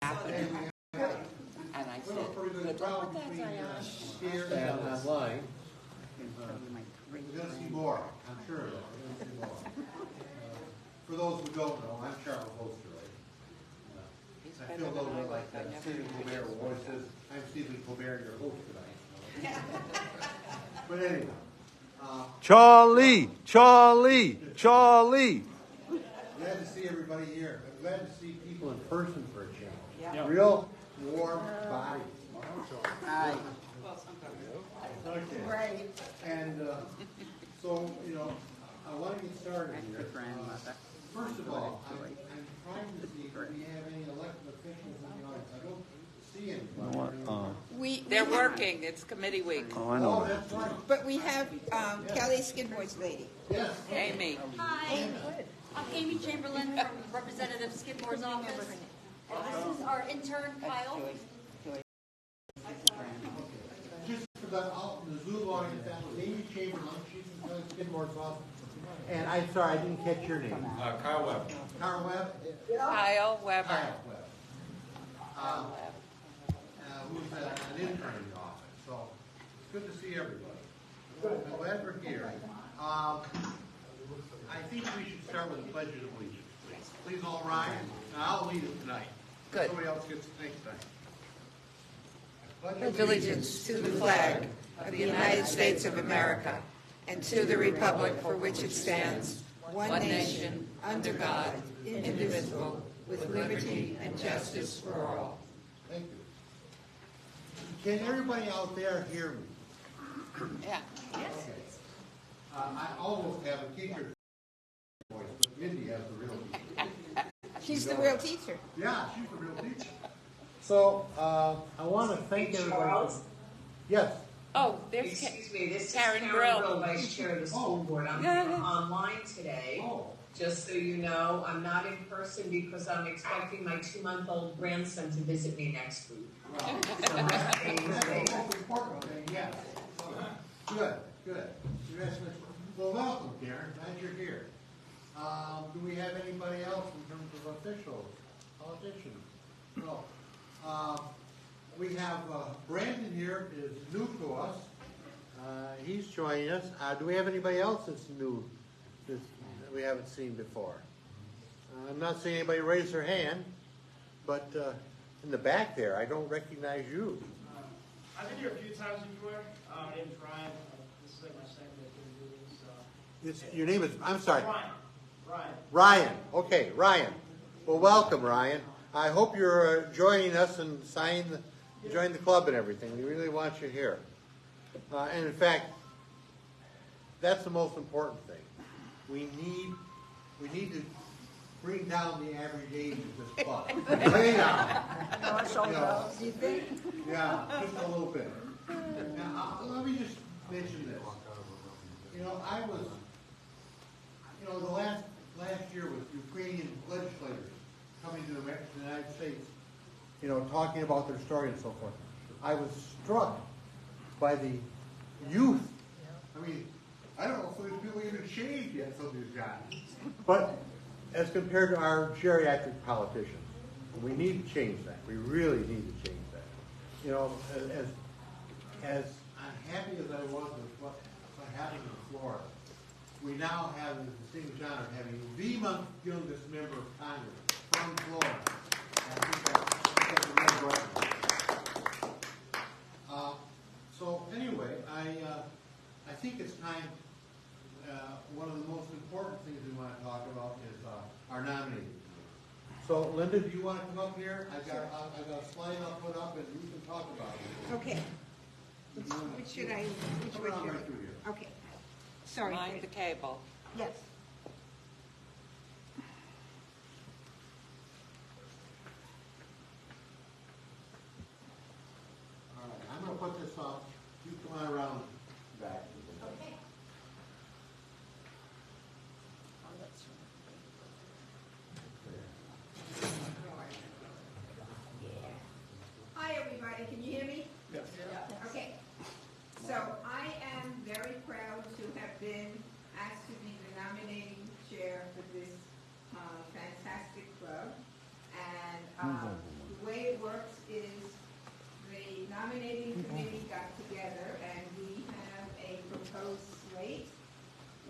happening. And I said, good luck with that, Zion. Here and online. We're going to see more, I'm sure. We're going to see more. For those who don't know, I'm Charles Osterley. I feel a little bit like that Stephen Colbert voice says, I'm Stephen Colbert, your host tonight. But anyway. Charlie. Glad to see everybody here. I'm glad to see people in person for a change. Yeah. Real warm bodies. Hi. Okay. Right. And so, you know, I want to get started here. First of all, I'm trying to see if we have any elected officials in the audience. I don't see anybody. They're working. It's committee week. Oh, that's right. But we have Kelly Skidmore's lady. Yes. Amy. Hi, I'm Amy Chamberlain from Representative Skidmore's office. And this is our intern, Kyle. Just for the Zoom audience, that was Amy Chamberlain. She's in Skidmore's office. And I'm sorry, I didn't catch your name. Kyle Webb. Kyle Webb? Kyle Weber. Kyle Webb. Who's an intern in the office. So it's good to see everybody. I'm glad we're here. I think we should start with the Pledge of Allegiance. Please all rise. Now, I'll lead it tonight. Good. Somebody else gets to think tonight. Pledge allegiance to the flag of the United States of America and to the republic for which it stands, one nation, under God, indivisible, with liberty and justice for all. Thank you. Can everybody out there hear me? Yeah. Okay. I almost have a teacher voice, but Mindy has the real teacher. She's the real teacher. Yeah, she's the real teacher. So, I want to thank everybody. Charles? Yes. Oh, there's Excuse me, this is Karen Karen Brill. Brill, Vice Chair of the School Board. I'm online today. Oh. Just so you know, I'm not in person because I'm expecting my 2-month-old grandson to visit me next week. So that's That's the most important thing, yes. Good. Congratulations. Well, welcome, Karen. Glad you're here. Do we have anybody else in terms of officials, politicians? No. We have Brandon here is new to us. He's joining us. Do we have anybody else that's new that we haven't seen before? I'm not seeing anybody raise their hand, but in the back there, I don't recognize you. I've been here a few times before. My name is Ryan. This is like my second day doing this. Your name is, I'm sorry. Ryan. Ryan. Okay, Ryan. Well, welcome, Ryan. I hope you're joining us and join the club and everything. We really want you here. And in fact, that's the most important thing. We need to bring down the average age of this club. Way down. Do you think? Yeah, just a little bit. Now, let me just mention this. You know, the last year with Ukrainian legislators coming to the United States, you know, talking about their story and so forth, I was struck by the youth. I mean, I don't know if these people even shaved yet, some of these guys. But as compared to our geriatric politicians, we need to change that. We really need to change that. You know, as unhappy as I was with what happened in Florida, we now have the distinguished honor of having the most youngest member of Congress from Florida. And I think that's a real blessing. So anyway, I think it's time. One of the most important things we want to talk about is our nominating. So, Linda, do you want to come up here? I've got a slide I'll put up, and you can talk about it. Okay. Which should I? Which Come one around should right through here. I? Okay. Sorry. Mind the cable. Yes. All right, I'm going to put this up. You come on around back. Okay. Hi, everybody. Can you hear me? Yes. Okay. So I am very proud to have been asked to be the nominating chair for this fantastic club. And the way works is the nominating committee got together and we have a proposed slate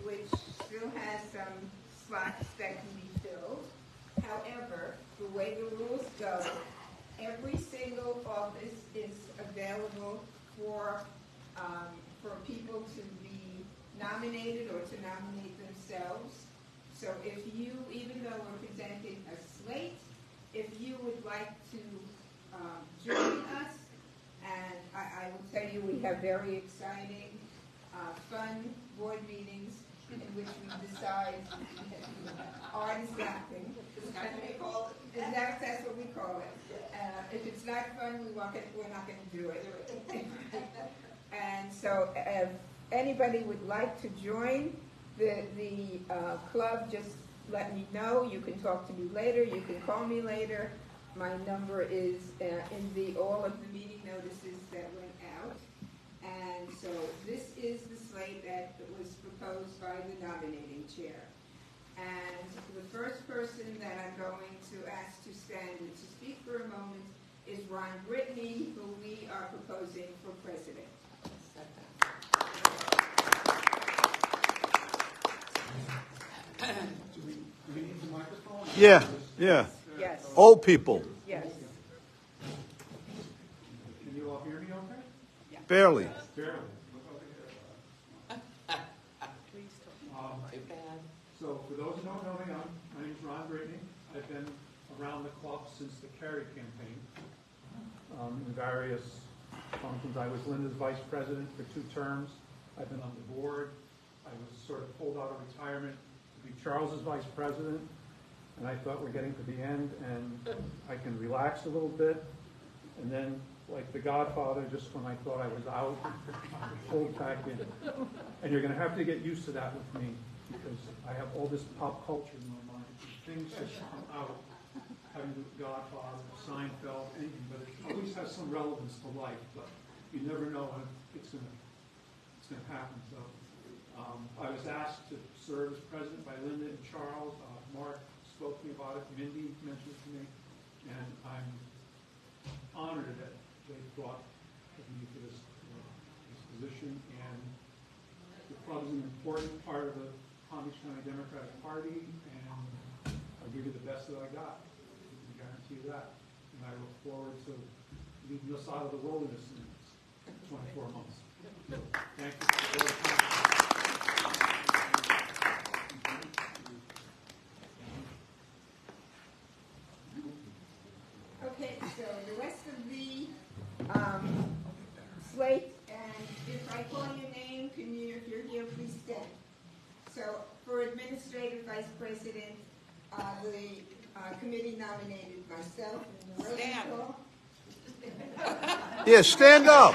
which still has some slots that can be filled. However, the way the rules go, every single office is available for people to be nominated or to nominate themselves. So if you, even though we're presenting a slate, if you would like to join us, and I will tell you we have very exciting, fun board meetings in which we decide, art is laughing. That's what we call it. If it's not fun, we're not going to do it. And so if anybody would like to join the club, just let me know. You can talk to me later. You can call me later. My number is in all of the meeting notices that went out. And so this is the slate that was proposed by the nominating chair. And the first person that I'm going to ask to stand and to speak for a moment is Ron Brittany, who we are proposing for president. Do we need the microphone? Yeah. Yes. Old people, Yes. Can you all hear me okay? barely. Barely. So for those who don't know me, my name is Ron Brittany. I've been around the club since the Kerry campaign in various functions. I was Linda's vice president for 2 terms. I've been on the board. I was sort of pulled out of retirement to be Charles's vice president, and I thought we're getting to the end and I can relax a little bit. And then, like the Godfather, just when I thought I was out, I was pulled back in. And you're going to have to get used to that with me, because I have all this pop culture in my mind. Things just come out, having the Godfather, Seinfeld, anything, but it always has some relevance to life. But you never know when it's going to happen. So I was asked to serve as president by Linda and Charles. Mark spoke to me about it. Mindy mentioned it to me, and I'm honored that they brought me to this position. And the club is an important part of the Palm Beach County Democratic Party, and I'll give you the best that I got. I can guarantee you that. And I look forward to leading us out of the wilderness in 24 months. So, thank you for your time. Okay, so the rest of the slate, and if I call your name, if you're here, please stand. So for administrative vice president, the committee nominated myself. Stand. Yeah, stand up.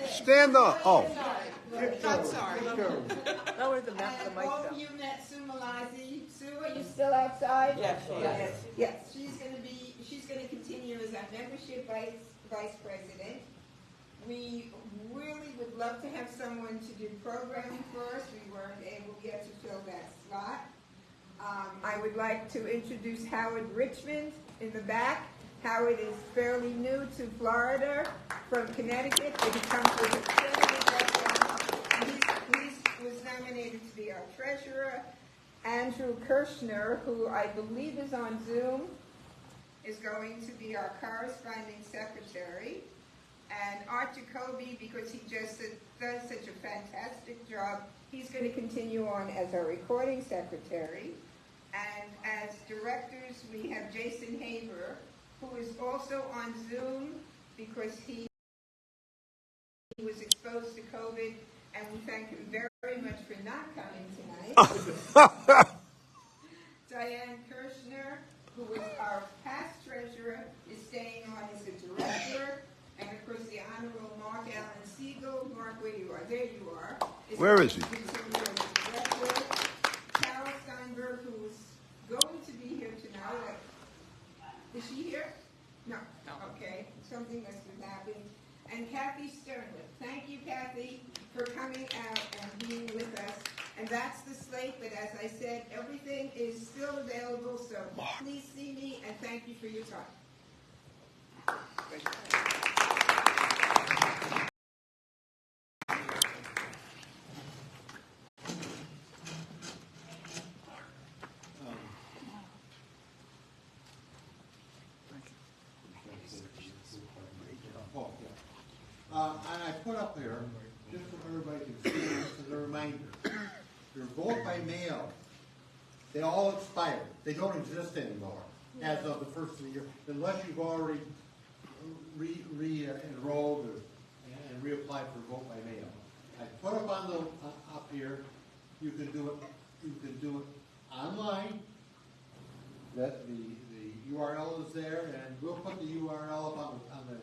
Stand up. Oh, I'm sorry. And all of you met Sue Malazi. Sue, are you still outside? Yes, she is. Yes, she's going to continue as our membership vice president. We really would love to have someone to do programming for us. We weren't able yet to fill that slot. I would like to introduce Howard Richmond in the back. Howard is fairly new to Florida from Connecticut, but he comes with a Trinity background. He was nominated to be our treasurer. Andrew Kirshner, who I believe is on Zoom, is going to be our corresponding secretary. And Art Jacoby, because he just does such a fantastic job, he's going to continue on as our recording secretary. And as directors, we have Jason Haber, who is also on Zoom because he was exposed to COVID, and we thank him very much for not coming tonight. Diane Kirshner, who was our past treasurer, is staying on as a director. And of course, the Honorable Mark Allen Siegel. Mark, where you are? There you are. Where is he? Carol Steinberg, who is going to be here tonight. Is she here? No. Okay. Something must have happened. And Kathy Sternwood. Thank you, Kathy, for coming out and being with us. And that's the slate, but as I said, everything is still available, so please see me, and thank you for your time. And I put up there, just so everybody can see this as a reminder, your vote by mail, they all expired. They don't exist anymore as of the first of the year, unless you've already re-enrolled and reapplied for vote by mail. I put up on the up here, you can do it online. That the URL is there, and we'll put the URL up on the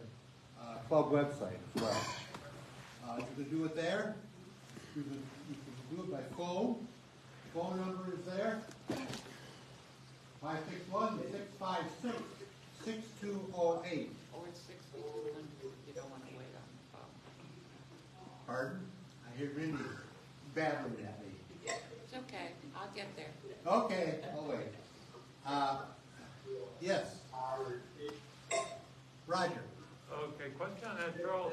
club website as well. You can do it there. You can do it by phone. Phone number is there. 561-656-6208. Or it's 6,200, you don't want to wait on the phone. Pardon? I hear Mindy babbling at me. It's okay, I'll get there. Okay, I'll wait. Yes. Roger. Okay, question on that, Charles.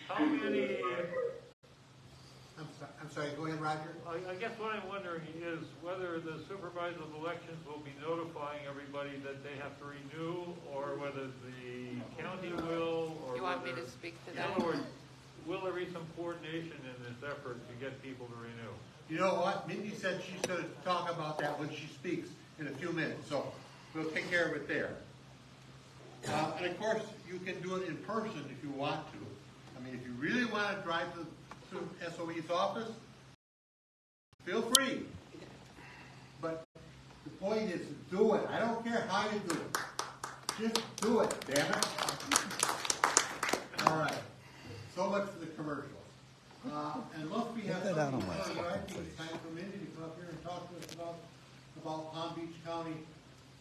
How many, I'm sorry, go ahead, Roger. I guess what I'm wondering is whether the supervisor of elections will be notifying everybody that they have to renew, or whether the county will, or You want me whether- to speak to In that? other words, will there be some coordination in this effort to get people to renew? You know what? Mindy said she's going to talk about that when she speaks in a few minutes, so we'll take care of it there. And of course, you can do it in person if you want to. I mean, if you really want to drive to SOE's office, feel free. But the point is, do it. I don't care how you do it. Just do it, damn it. All right. So much for the commercials. And unless we have something further, I think it's time for Mindy to come up here and talk to us about Palm Beach County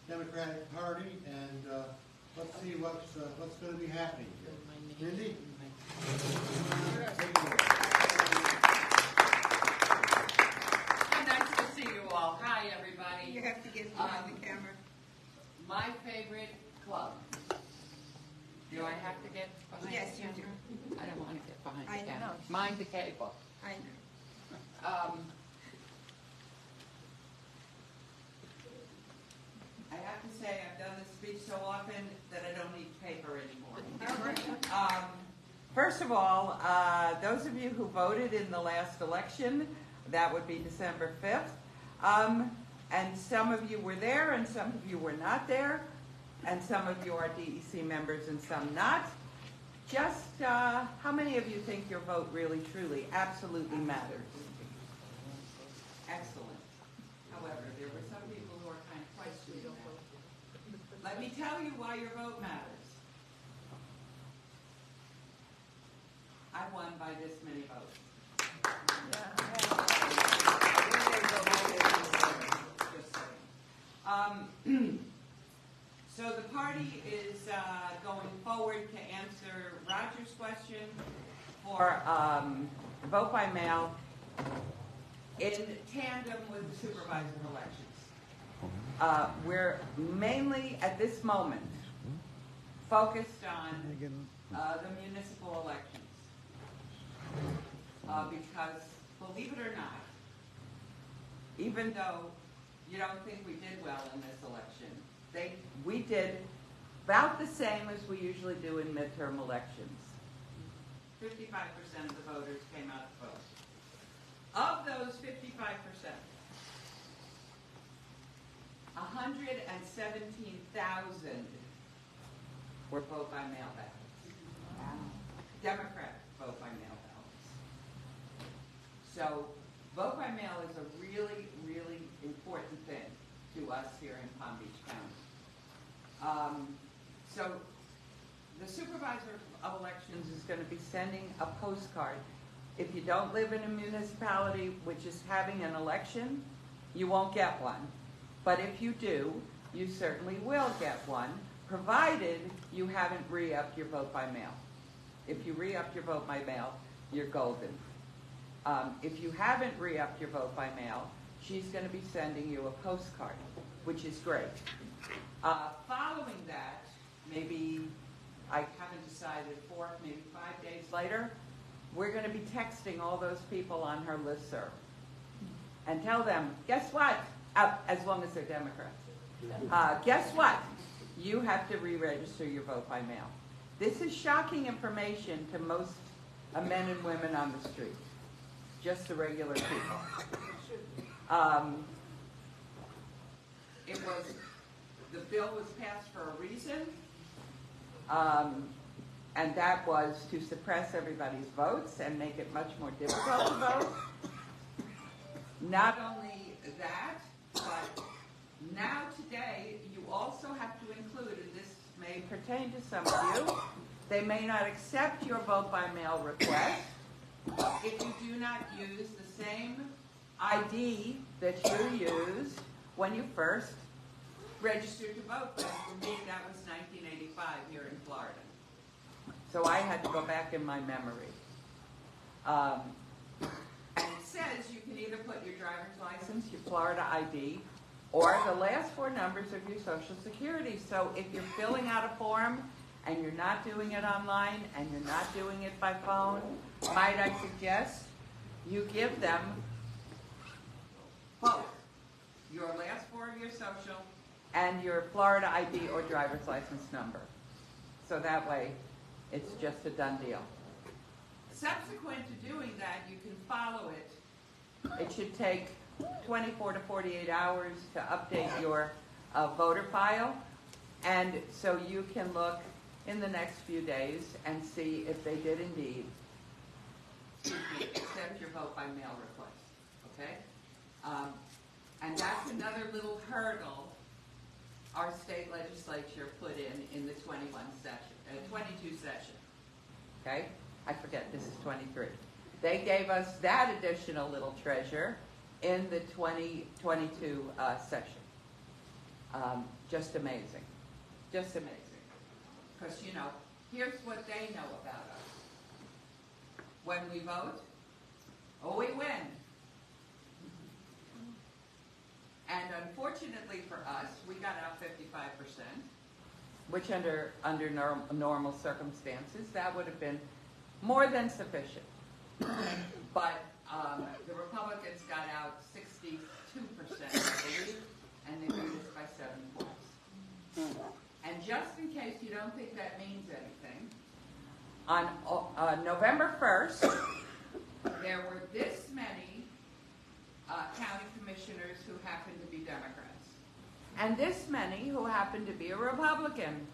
Democratic Party, and let's see what's going to be happening here. Mindy? Nice to see you all. Hi, everybody. You have to get behind the camera. My favorite club. Do I have to get behind Yes, the you camera? I don't want to get behind I the know. camera. Mind the cable. I know. I have to say, I've done this speech so often that I don't need paper anymore. First of all, those of you who voted in the last election, that would be December 5th, and some of you were there and some of you were not there, and some of you are DEC members and some not. Just how many of you think your vote really, truly, absolutely matters? Excellent. However, there were some people who are kind of questioning that. Let me tell you why your vote matters. I won by this many votes. Just saying. So the party is going forward to answer Roger's question for vote by mail in tandem with the supervisor elections. We're mainly, at this moment, focused on the municipal elections. Because, believe it or not, even though you don't think we did well in this election, we did about the same as we usually do in midterm elections. 55% of the voters came out to vote. Of those 55%, 117,000 were vote by mail ballots. Democratic vote by mail ballots. So vote by mail is a really, really important thing to us here in Palm Beach County. So the supervisor of elections is going to be sending a postcard. If you don't live in a municipality which is having an election, you won't get one. But if you do, you certainly will get one, provided you haven't re-upped your vote by mail. If you re-upped your vote by mail, you're golden. If you haven't re-upped your vote by mail, she's going to be sending you a postcard, which is great. Following that, maybe, I haven't decided, 4, maybe 5 days later, we're going to be texting all those people on her listserv and tell them, guess what? As long as they're Democrats. Guess what? You have to re-register your vote by mail. This is shocking information to most men and women on the street, just the regular people. The bill was passed for a reason, and that was to suppress everybody's votes and make it much more difficult to vote. Not only that, but now today you also have to include, and this may pertain to some of you, they may not accept your vote by mail request if you do not use the same ID that you used when you first registered to vote. But for me, that was 1985 here in Florida. So I had to go back in my memory. And it says you can either put your driver's license, your Florida ID, or the last four numbers of your Social Security. So if you're filling out a form and you're not doing it online and you're not doing it by phone, might I suggest you give them both your last four of your social and your Florida ID or driver's license number. So that way, it's just a done deal. Subsequent to doing that, you can follow it. It should take 24 to 48 hours to update your voter file. And so you can look in the next few days and see if they did indeed accept your vote by mail request. Okay? And that's another little hurdle our state legislature put in the 22 session. Okay? I forget, this is 23. They gave us that additional little treasure in the 2022 session. Just amazing. Just amazing. Because, you know, here's what they know about us. When we vote, we win. And unfortunately for us, we got out 55%, which under normal circumstances, that would have been more than sufficient. But the Republicans got out 62%, I believe, and they beat us by 7 points. And just in case you don't think that means anything, on November 1st, there were this many county commissioners who happened to be Democrats, and this many who happened to be a Republican.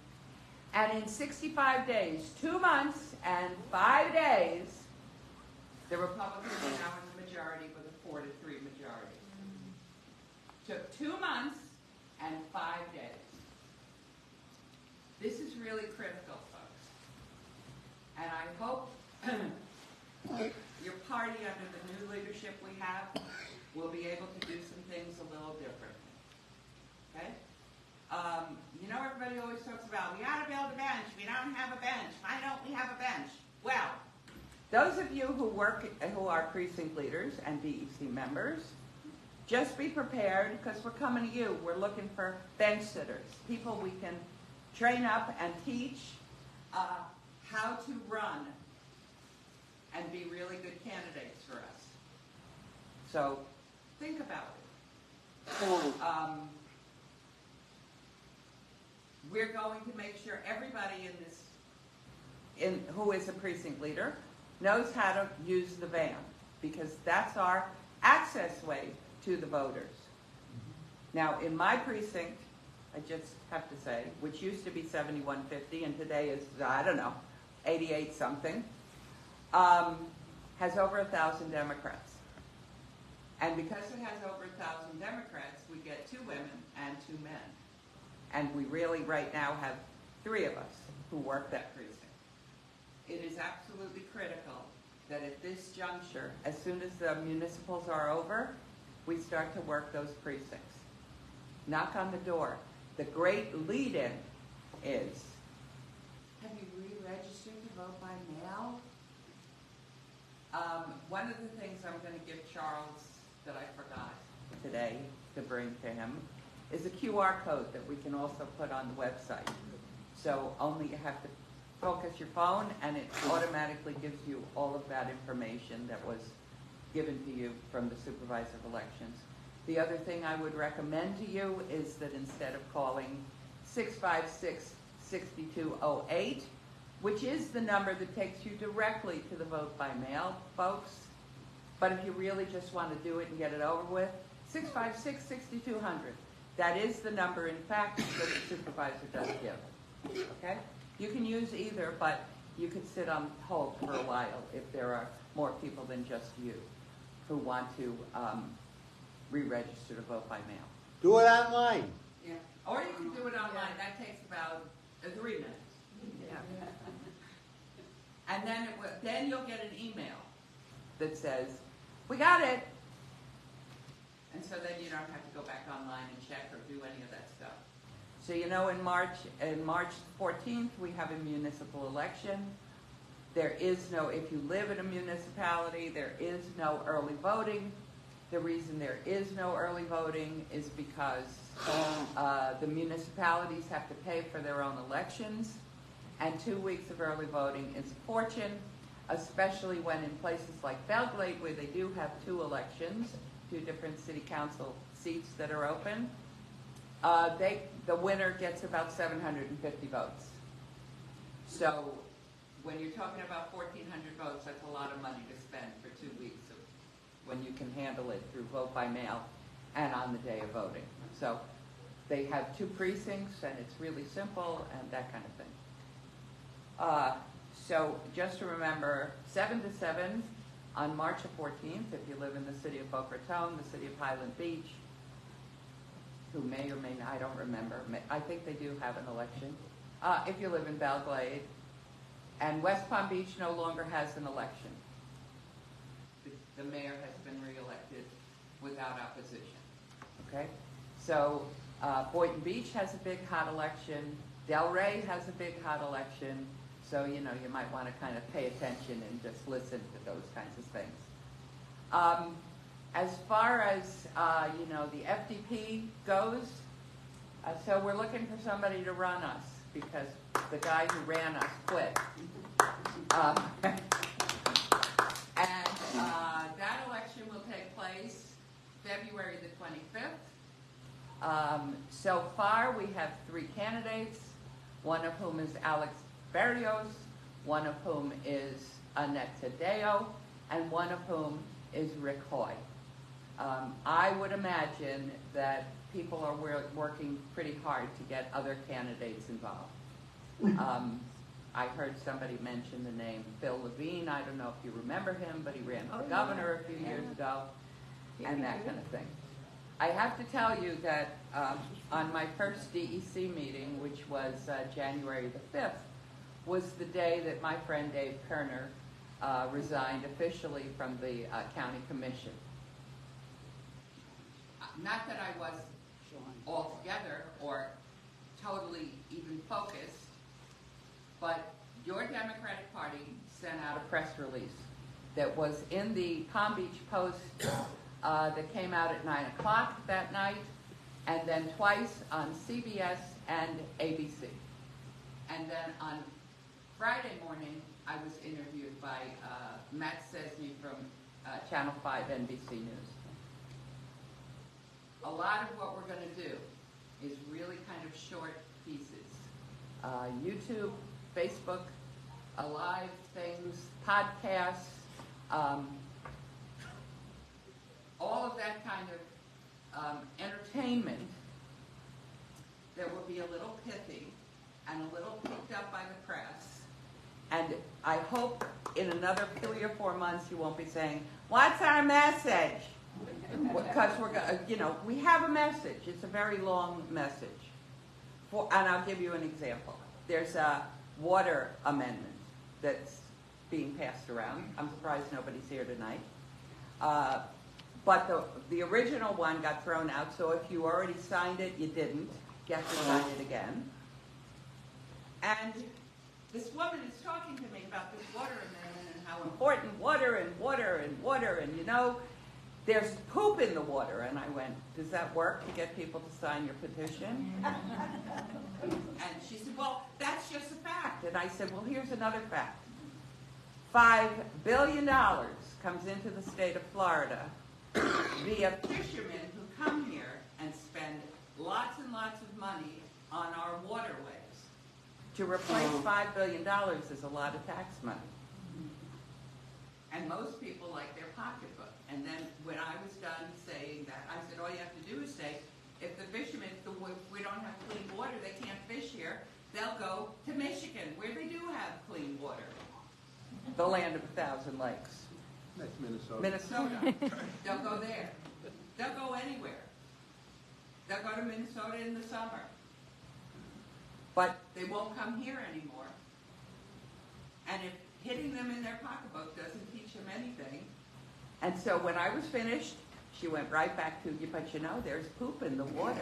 And in 65 days, 2 months and 5 days, the Republicans are now in the majority with a 4-3 majority. Took 2 months and 5 days. This is really critical, folks. And I hope your party, under the new leadership we have, will be able to do some things a little different. Okay? You know, everybody always talks about, we ought to build a bench. We don't have a bench. Why don't we have a bench? Well, those of you who are precinct leaders and BEC members, just be prepared, because we're coming to you. We're looking for bench sitters, people we can train up and teach how to run and be really good candidates for us. So think about it. We're going to make sure everybody who is a precinct leader knows how to use the van, because that's our access way to the voters. Now, in my precinct, I just have to say, which used to be 7150 and today is, I don't know, 88 something, has over 1,000 Democrats. And because it has over 1,000 Democrats, we get 2 women and 2 men. And we really right now have 3 of us who work that precinct. It is absolutely critical that at this juncture, as soon as the municipals are over, we start to work those precincts. Knock on the door. The great lead-in is, have you re-registered to vote by mail? One of the things I'm going to give Charles that I forgot today to bring to him is a QR code that we can also put on the website. So only you have to focus your phone and it automatically gives you all of that information that was given to you from the supervisor of elections. The other thing I would recommend to you is that instead of calling 656-6208, which is the number that takes you directly to the vote by mail, folks. But if you really just want to do it and get it over with, 656-6200. That is the number, in fact, that the supervisor does give. Okay? You can use either, but you could sit on hold for a while if there are more people than just you who want to re-register to vote by mail. Do it online. Yeah. Or you can do it online. That takes about 3 minutes. Yeah. And then you'll get an email that says, "We got it." And so then you don't have to go back online and check or do any of that stuff. So you know, in March 14th, we have a municipal election. There is no, if you live in a municipality, there is no early voting. The reason there is no early voting is because the municipalities have to pay for their own elections, and 2 weeks of early voting is a fortune, especially when in places like Belgrade, where they do have 2 elections, 2 different city council seats that are open, the winner gets about 750 votes. So when you're talking about 1,400 votes, that's a lot of money to spend for 2 weeks when you can handle it through vote by mail and on the day of voting. So they have 2 precincts, and it's really simple and that kind of thing. So just to remember, 7 to 7 on March 14th, if you live in the city of Boca Raton, the city of Highland Beach, who may or may not, I don't remember. I think they do have an election. If you live in Belgrade, and West Palm Beach no longer has an election. The mayor has been reelected without opposition. Okay? So Boynton Beach has a big hot election. Delray has a big hot election. So, you know, you might want to kind of pay attention and just listen to those kinds of things. As far as, you know, the FDP goes, so we're looking for somebody to run us because the guy who ran us quit. And that election will take place February the 25th. So far, we have 3 candidates, one of whom is Alex Berrios, one of whom is Annette Tadeo, and one of whom is Rick Hoy. I would imagine that people are working pretty hard to get other candidates involved. I heard somebody mention the name Phil Levine. I don't know if you remember him, but he ran for governor a few years ago, and that kind of thing. I have to tell you that on my first DEC meeting, which was January the 5th, was the day that my friend Dave Kerner resigned officially from the county commission. Not that I was altogether or totally even focused, but your Democratic Party sent out a press release that was in the Palm Beach Post that came out at 9 o'clock that night, and then twice on CBS and ABC. And then on Friday morning, I was interviewed by Matt Sesney from Channel 5 NBC News. A lot of what we're going to do is really kind of short pieces. YouTube, Facebook, live things, podcasts, all of that kind of entertainment that will be a little pithy and a little picked up by the press. And I hope in another 3 or 4 months you won't be saying, "What's our message?" Because we're going, you know, we have a message. It's a very long message. And I'll give you an example. There's a water amendment that's being passed around. I'm surprised nobody's here tonight. But the original one got thrown out, so if you already signed it, you didn't. You have to sign it again. And this woman is talking to me about this water amendment and how important water and water and water, and you know, there's poop in the water. And I went, "Does that work to get people to sign your petition?" And she said, "Well, that's just a fact." And I said, "Well, here's another fact. $5 billion comes into the state of Florida via fishermen who come here and spend lots and lots of money on our waterways. To replace $5 billion is a lot of tax money. And most people like their pocketbook. And then when I was done saying that, I said, all you have to do is say, if the fishermen, if we don't have clean water, they can't fish here, they'll go to Michigan, where they do have clean water. The land of 1,000 lakes. That's Minnesota. Minnesota. They'll go there. They'll go anywhere. They'll go to Minnesota in the summer. But they won't come here anymore. And if hitting them in their pocketbook doesn't teach them anything. And so when I was finished, she went right back to, but you know, there's poop in the water.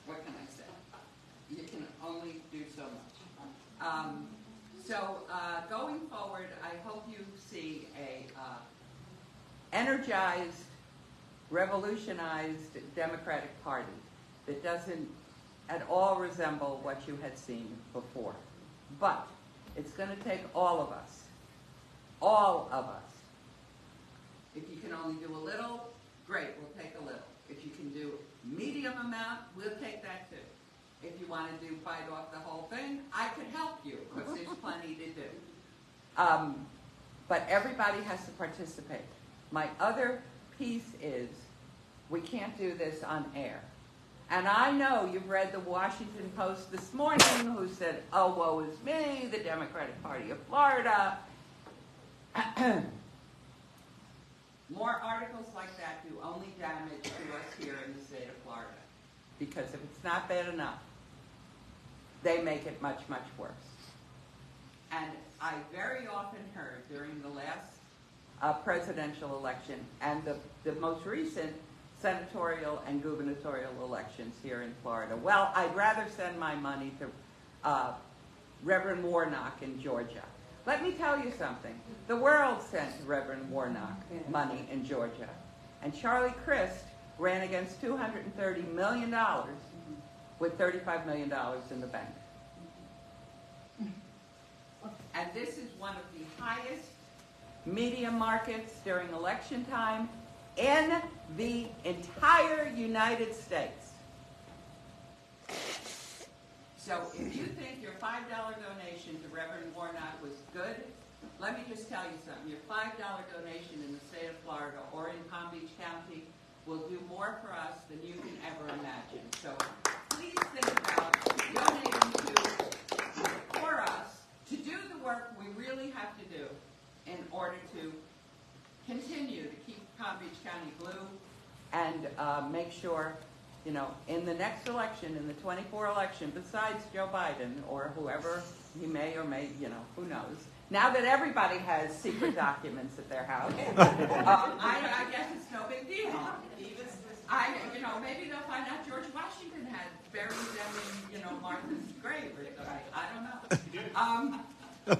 What can I say? You can only do so much. Going forward, I hope you see a energized, revolutionized Democratic Party that doesn't at all resemble what you had seen before. But it's going to take all of us. If you can only do a little, great, we'll take a little. If you can do medium amount, we'll take that too. If you want to bite off the whole thing, I could help you, because there's plenty to do. But everybody has to participate. My other piece is, we can't do this on air. And I know you've read the Washington Post this morning, who said, oh, woe is me, the Democratic Party of Florida. More articles like that do only damage to us here in the state of Florida. Because if it's not bad enough, they make it much, much worse. And I very often heard during the last presidential election and the most recent senatorial and gubernatorial elections here in Florida, well, I'd rather send my money to Reverend Warnock in Georgia. Let me tell you something. The world sent Reverend Warnock money in Georgia. And Charlie Crist ran against $230 million with $35 million in the bank. And this is one of the highest media markets during election time in the entire United States. So if you think your $5 donation to Reverend Warnock was good, let me just tell you something. Your $5 donation in the state of Florida or in Palm Beach County will do more for us than you can ever imagine. So please think about donating for us to do the work we really have to do in order to continue to keep Palm Beach County blue and make sure, you know, in the next election, in the 24 election, besides Joe Biden or whoever he may or may, you know, who knows. Now that everybody has secret documents at their house, I guess it's no big deal. You know, maybe they'll find out George Washington had buried them in, you know, Martha's grave or something. I don't know.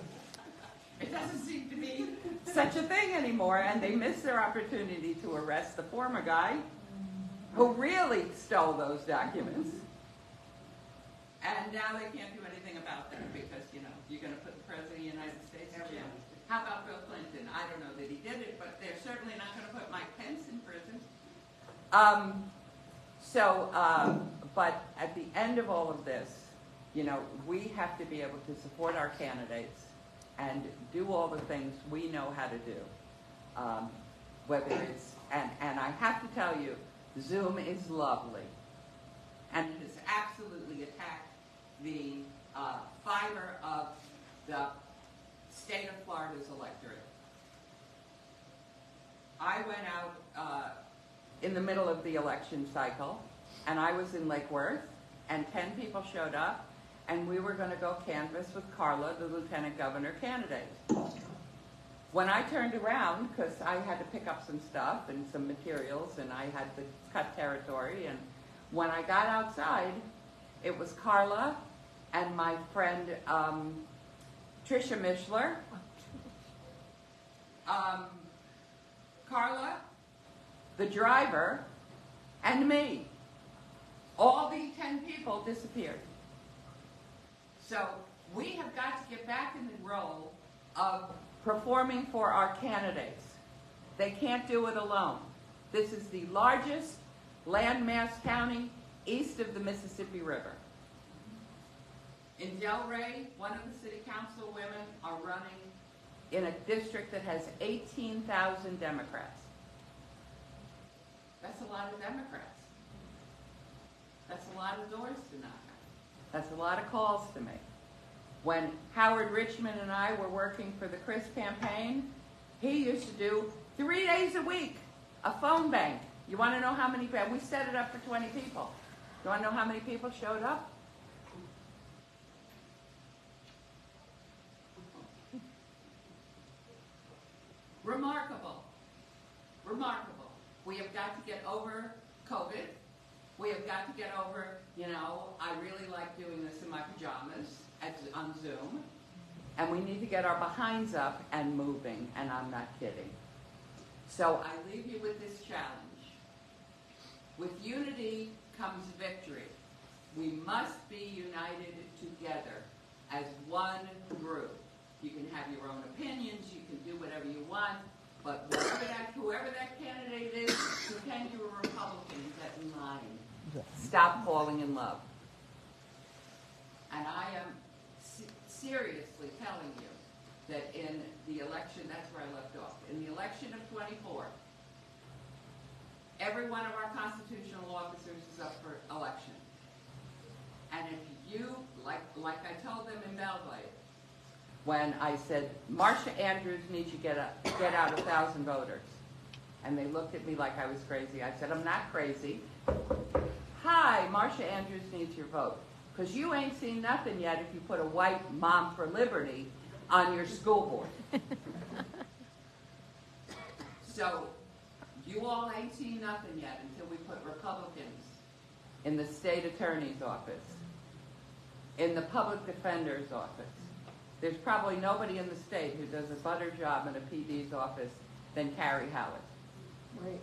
It doesn't seem to be such a thing anymore, and they missed their opportunity to arrest the former guy who really stole those documents. And now they can't do anything about that because, you know, you're going to put the President of the United States in jail. How about Bill Clinton? I don't know that he did it, but they're certainly not going to put Mike Pence in prison. But at the end of all of this, you know, we have to be able to support our candidates and do all the things we know how to do. Whether it's, and I have to tell you, Zoom is lovely. And it has absolutely attacked the fiber of the state of Florida's electorate. I went out in the middle of the election cycle, and I was in Lake Worth, and 10 people showed up, and we were going to go canvass with Carla, the lieutenant governor candidate. When I turned around, because I had to pick up some stuff and some materials, and I had to cut territory, and when I got outside, it was Carla and my friend Tricia Mishler, Carla, the driver, and me. All the 10 people disappeared. So we have got to get back in the role of performing for our candidates. They can't do it alone. This is the largest landmass county east of the Mississippi River. In Delray, one of the city council women are running in a district that has 18,000 Democrats. That's a lot of Democrats. That's a lot of doors to knock on. That's a lot of calls to make. When Howard Richmond and I were working for the Chris campaign, he used to do 3 days a week a phone bank. You want to know how many? We set it up for 20 people. You want to know how many people showed up? Remarkable. Remarkable. We have got to get over COVID. We have got to get over, I really like doing this in my pajamas on Zoom. And we need to get our behinds up and moving, and I'm not kidding. So I leave you with this challenge. With unity comes victory. We must be united together as one group. You can have your own opinions, you can do whatever you want, but whoever that candidate is, pretend you're a Republican, get in line. Stop falling in love. And I am seriously telling you that in the election, that's where I left off, in the election of 24, every one of our constitutional officers is up for election. And if you, like I told them in Belgrade, when I said, Marsha Andrews needs you to get out 1,000 voters. And they looked at me like I was crazy. I said, I'm not crazy. Hi, Marsha Andrews needs your vote. Because you ain't seen nothing yet if you put a white mom for liberty on your school board. So, you all ain't seen nothing yet until we put Republicans in the state attorney's office, in the public defender's office. There's probably nobody in the state who does a better job in a PD's office than Carrie Howard. Right.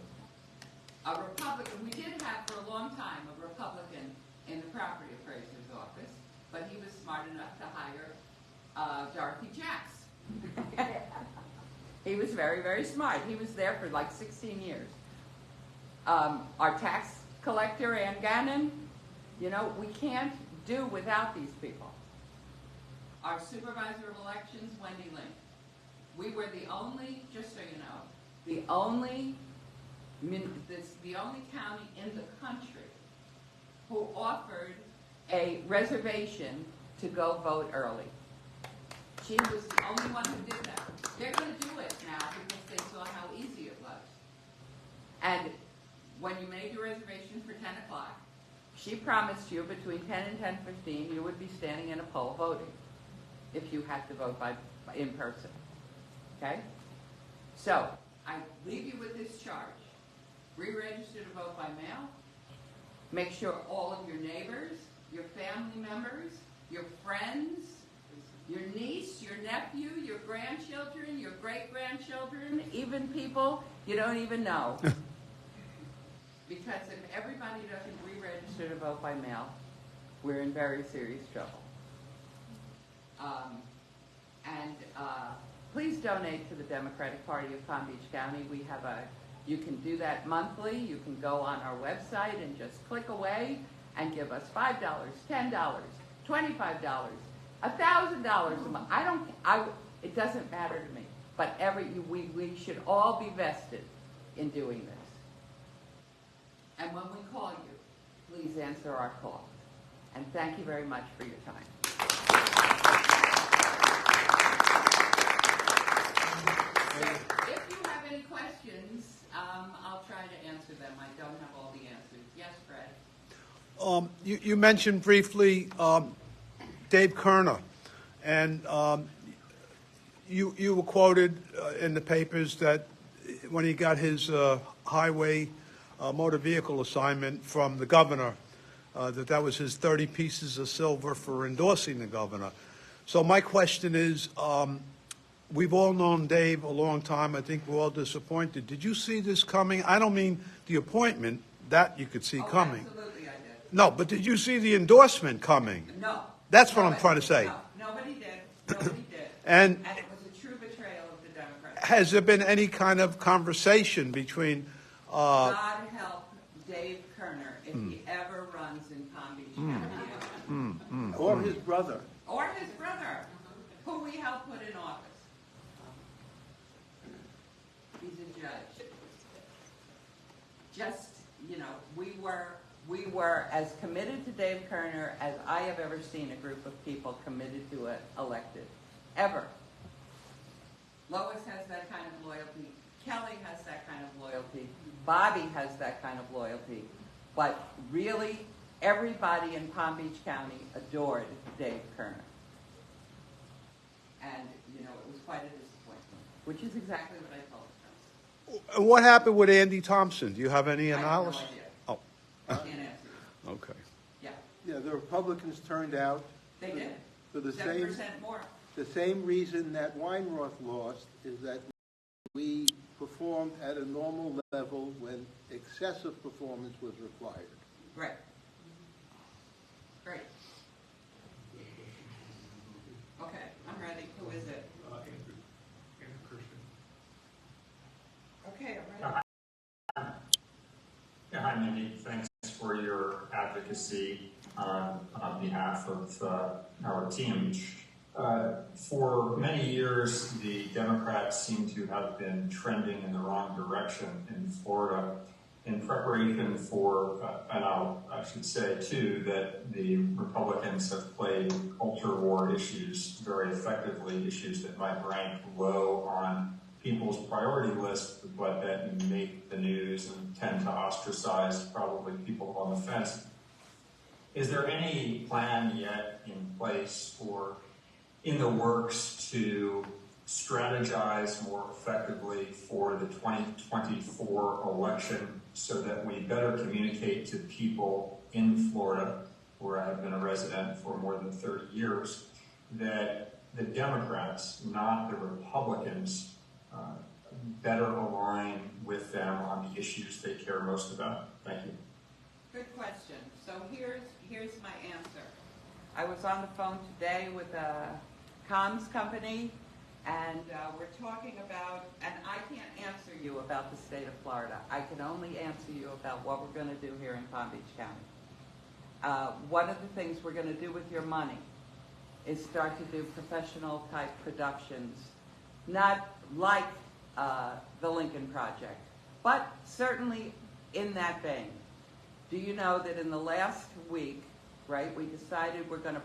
A Republican, we did have for a long time a Republican in the property appraiser's office, but he was smart enough to hire Dorothy Jacks. He was very, very smart. He was there for like 16 years. Our tax collector, Ann Gannon, we can't do without these people. Our supervisor of elections, Wendy Link. We were the only, just so you know, the only county in the country who offered a reservation to go vote early. She was the only one who did that. They're going to do it now because they saw how easy it was. And when you made your reservation for 10 o'clock, she promised you between 10 and 10:15 you would be standing in a poll voting if you had to vote in person. Okay? So, I leave you with this charge. Re-register to vote by mail. Make sure all of your neighbors, your family members, your friends, your niece, your nephew, your grandchildren, your great-grandchildren, even people you don't even know. Because if everybody doesn't re-register to vote by mail, we're in very serious trouble. Please donate to the Democratic Party of Palm Beach County. We have you can do that monthly. You can go on our website and just click away and give us $5, $10, $25, $1,000 a month. It doesn't matter to me. But we should all be vested in doing this. And when we call you, please answer our call. And thank you very much for your time. So if you have any questions, I'll try to answer them. I don't have all the answers. Yes, Fred? You mentioned briefly Dave Kerner, and you were quoted in the papers that when he got his highway motor vehicle assignment from the governor, that was his 30 pieces of silver for endorsing the governor. So my question is, we've all known Dave a long time. I think we're all disappointed. Did you see this coming? I don't mean the appointment, that you could see coming. Absolutely I did. No, but did you see the endorsement coming? No. That's what I'm trying to say. No, nobody did. Nobody did. And it was a true betrayal of the Democrats. has there been any kind of conversation between... God help Dave Kerner if he ever runs in Palm Beach County. Or his brother. Or his brother, who we helped put in office. He's a judge. Just, you know, we were as committed to Dave Kerner as I have ever seen a group of people committed to an elected, ever. Lois has that kind of loyalty. Kelly has that kind of loyalty. Bobby has that kind of loyalty. But really, everybody in Palm Beach County adored Dave Kerner. And, you know, it was quite a disappointment, which is exactly what I told them. And what happened with Andy Thompson? Do you have any I have no analysis? idea. Oh, I can't answer you. okay. Yeah, Yeah, the Republicans turned out they did. for the 7% same, more. the same reason that Weinroth lost, is that we performed at a normal level when excessive performance was required. Right. Great. Okay, I'm ready. Who is it? Andrew Christian. Okay, I'm ready. Yeah, hi, Mindy. Thanks for your advocacy on behalf of our team. For many years, the Democrats seem to have been trending in the wrong direction in Florida in preparation for, and I should say, too, that the Republicans have played culture war issues very effectively, issues that might rank low on people's priority list, but that make the news and tend to ostracize probably people on the fence. Is there any plan yet in place or in the works to strategize more effectively for the 2024 election so that we better communicate to people in Florida, where I have been a resident for more than 30 years, that the Democrats, not the Republicans, better align with them on the issues they care most about? Thank you. Good question. So here's my answer. I was on the phone today with a comms company, and we're talking about, and I can't answer you about the state of Florida. I can only answer you about what we're going to do here in Palm Beach County. One of the things we're going to do with your money is start to do professional type productions, not like the Lincoln Project, but certainly in that vein. Do you know that in the last week, right, we decided we're going to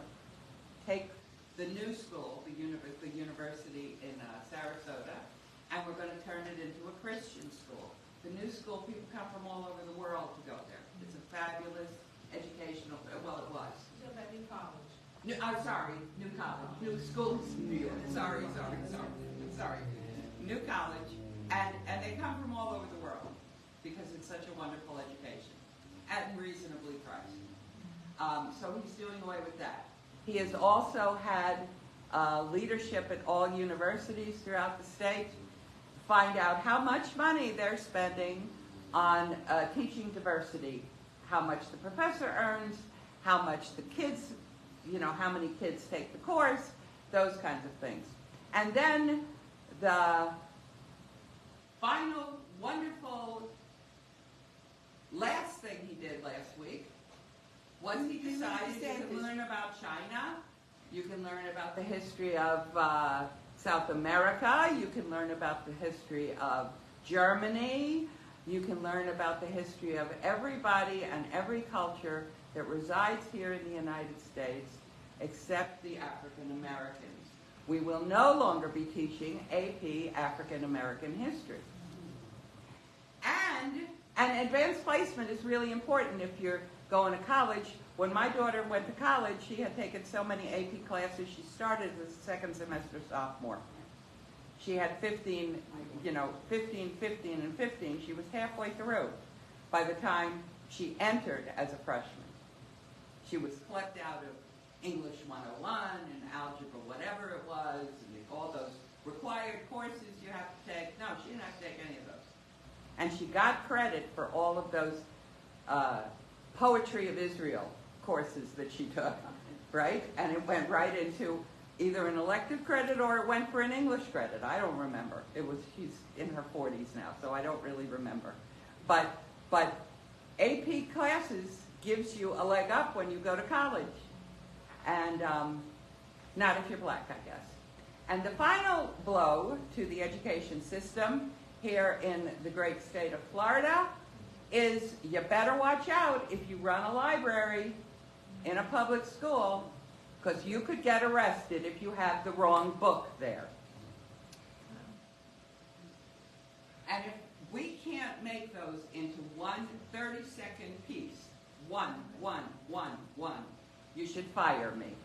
take the new school, the university in Sarasota, and we're going to turn it into a Christian school. The new school, people come from all over the world to go there. It's a fabulous educational, well, it was. New college. I'm sorry, new college, new school, New York. Sorry. New college, and they come from all over the world because it's such a wonderful education at reasonably priced. So he's doing away with that. He has also had leadership at all universities throughout the state find out how much money they're spending on teaching diversity, how much the professor earns, how much the kids, how many kids take the course, those kinds of things. And then the final wonderful last thing he did last week was he decided you can learn about China, you can learn about the history of South America, you can learn about the history of Germany, you can learn about the history of everybody and every culture that resides here in the United States except the African Americans. We will no longer be teaching AP African American history. And advanced placement is really important if you're going to college. When my daughter went to college, she had taken so many AP classes, she started as a second semester sophomore. She had 15, 15, and 15. She was halfway through by the time she entered as a freshman. She was plucked out of English 101 and algebra, whatever it was, and all those required courses you have to take. No, she didn't have to take any of those. And she got credit for all of those Poetry of Israel courses that she took, right? And it went right into either an elective credit or it went for an English credit. I don't remember. She's in her 40s now, so I don't really remember. But AP classes gives you a leg up when you go to college. and not if you're black, I guess. And the final blow to the education system here in the great state of Florida is you better watch out if you run a library in a public school, because you could get arrested if you have the wrong book there. And if we can't make those into one 30-second piece, one, you should fire me.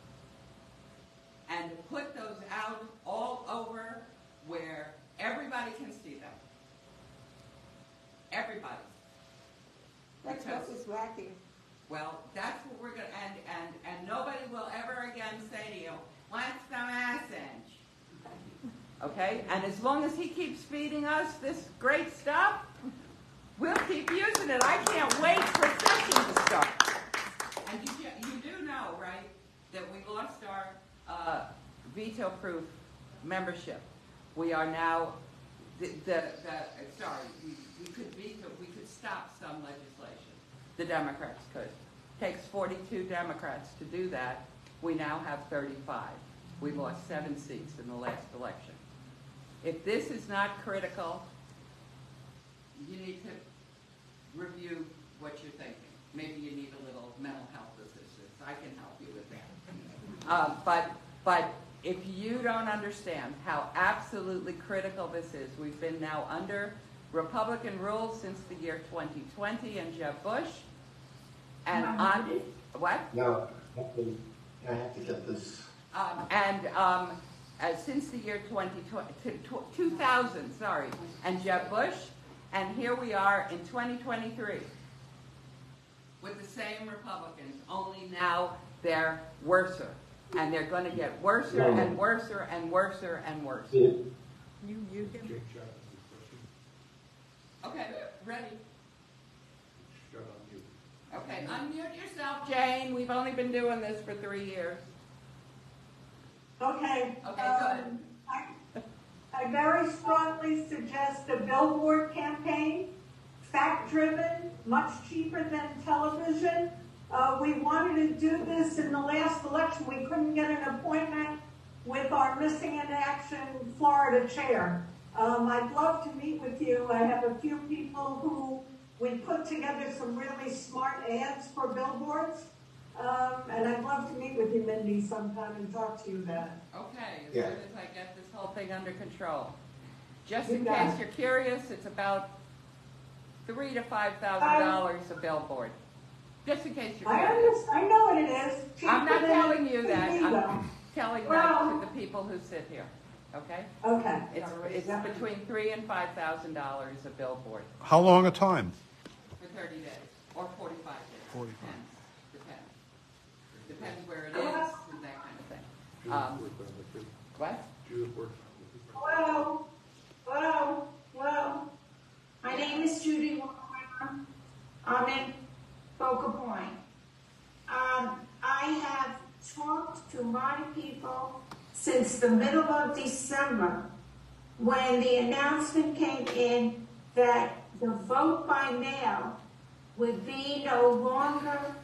And put those out all over where everybody can see them. Everybody. That's what was lacking. Well, that's what we're going to, and nobody will ever again say to you, what's the message? Okay? And as long as he keeps feeding us this great stuff, we'll keep using it. I can't wait for session to start. And you do know, right, that we lost our veto-proof membership. We are now, we could veto, we could stop some legislation. The Democrats could. Takes 42 Democrats to do that. We now have 35. We lost 7 seats in the last election. If this is not critical, you need to review what you're thinking. Maybe you need a little mental health assistance. I can help you with that. But if you don't understand how absolutely critical this is, we've been now under Republican rule since the year 2020 and Jeb Bush. And on what? No, I have to get this. Since the year 2000, and Jeb Bush, and here we are in 2023 with the same Republicans, only now they're worser. And they're going to get worser and worser and worser and worse. You mute him? Okay, ready. Okay, unmute yourself, Jane. We've only been doing this for 3 years. Okay. Okay, good. I very strongly suggest a billboard campaign, fact-driven, much cheaper than television. We wanted to do this in the last election. We couldn't get an appointment with our Missing in Action Florida chair. I'd love to meet with you. I have a few people who we put together some really smart ads for billboards. And I'd love to meet with you, Mindy, sometime and talk to you about it. Okay, as soon as I get this whole thing under control. Just in case you're curious, it's about $3,000 to $5,000 a billboard. Just in case you're curious. I know what it is. I'm not telling you that. I'm telling that to the people who sit here. Okay? Okay. It's between $3,000 and $5,000 a billboard. How long a time? For 30 days or 45 days. 45. Depends where it is and that kind of thing. What? Hello. My name is Judy Warner. I'm in Boca Point. I have talked to my people since the middle of December when the announcement came in that the vote by mail would be no longer